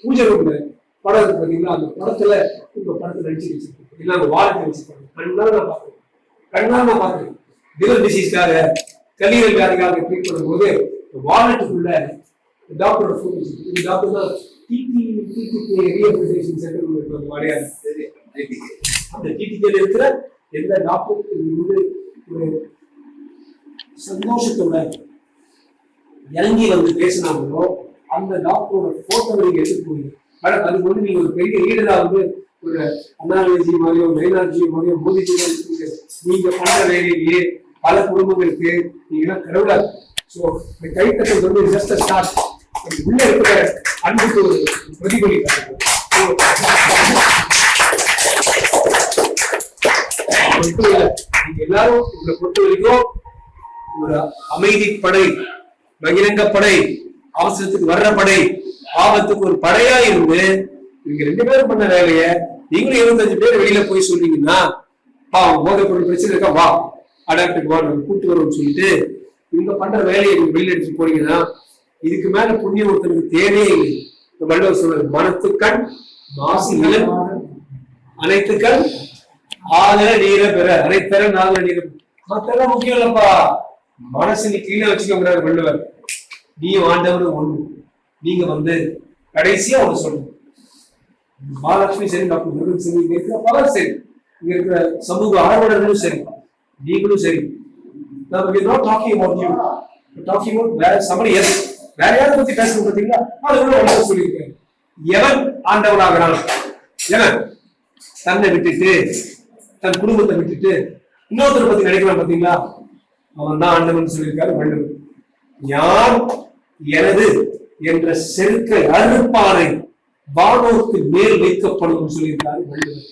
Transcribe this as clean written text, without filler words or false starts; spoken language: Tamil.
பூஜை ரூம்ல படம் இருக்கு பாத்தீங்களா, அந்த படத்துல உங்க படத்தை நடிச்சு வச்சிருக்கோம், இல்ல அந்த வாரத்தை வச்சிருக்காங்க. கண்ணால நான் பாக்குறேன் லிவர் டிசீஸ்க்காக கல்லீரல் வியாதிக்காக ட்ரீட் பண்ணும்போது வாலெட்டுக்குள்ள டாக்டரோட போட்டோ வச்சிருக்கு. டாக்டர் தான் ரீஹபிலிட்டேஷன் சென்டர் மலையாளம். அந்த டிடிகேல இருக்கிற எந்த டாக்டருக்கு ஒரு சந்தோஷத்தோட இறங்கி வந்து பேசினாங்களோ அந்த டாக்டரோட போட்டோவை நீங்க எடுத்து போய் மேடம் அதுக்கு வந்து நீங்க ஒரு பெரிய லீடரா வந்து ஒரு அண்ணாஜி மாதிரியோ நயனாஜி மாதிரியோ மோதிஜி மாதிரி நீங்க பண்ற வேலையிலேயே பல குடும்பங்களுக்கு நீங்க கடவுளா. ஸோ இந்த கைத்தட்டல் வந்து ஜஸ்ட் ஸ்டார்ட். உள்ள இருக்கிற அன்புக்கு ஒரு பிரதிபலிப்பாங்க. நீங்க எல்லாரும் உங்களை பொறுத்த வரைக்கும் ஒரு அமைதி படை, பகிரங்க படை, அவசரத்துக்கு வர்ற படை, ஆபத்துக்கு ஒரு படையா இருந்து நீங்க 2 பேரும் பண்ண வேலைய நீங்களும் 25 பேர் வெளியில போய் சொல்றீங்கன்னா போதை பொருள் பிரச்சனை இருக்கா, வா அடாப்டுக்கு வா நம்ம கூட்டு வரோம்னு சொல்லிட்டு இவங்க பண்ற வேலையை நீங்க வெளியில எடுத்துட்டு போறீங்கன்னா இதுக்கு மேல புண்ணியம் ஒருத்தருக்கு தேவையே இல்லை. வள்ளுவர் சொல்றது மனத்துக்கண் மாசு இளம் அனைத்துக்கள் ஆதர நீர பெற அனைத்தர நாதர நீர மத்தெல்லாம் முக்கியம் இல்லப்பா. மனசு நீ கீழே வச்சுக்கோங்கிறார் வள்ளுவர். நீயும் ஆண்டவரும் ஒண்ணு. நீங்க வந்து கடைசியா ஒண்ணு சொல்லுங்க. மகாலட்சுமி சரி, டாக்டர் முருகன் சரி, இங்க இருக்கிற பலர் சரி, இங்க இருக்கிற சமூக ஆர்வலர்களும் சரி, நீங்களும் சரி, வேற யாரை பத்தி பேசணும் பாத்தீங்களா, அது கூட சொல்லியிருக்கேன். எவன் ஆண்டவனாகிறான், எவன் தன்னை விட்டுட்டு தன் குடும்பத்தை விட்டுட்டு இன்னொருத்தரை பத்தி நினைக்கிறான் பாத்தீங்களா, அவன் தான் ஆண்டவன் சொல்லியிருக்காரு வள்ளுவர். யார் எனது என்ற செருக்கை அறுப்பானை வானோருக்கு மேல் வைக்கப்படும் சொல்லியிருக்காரு வள்ளுவர்.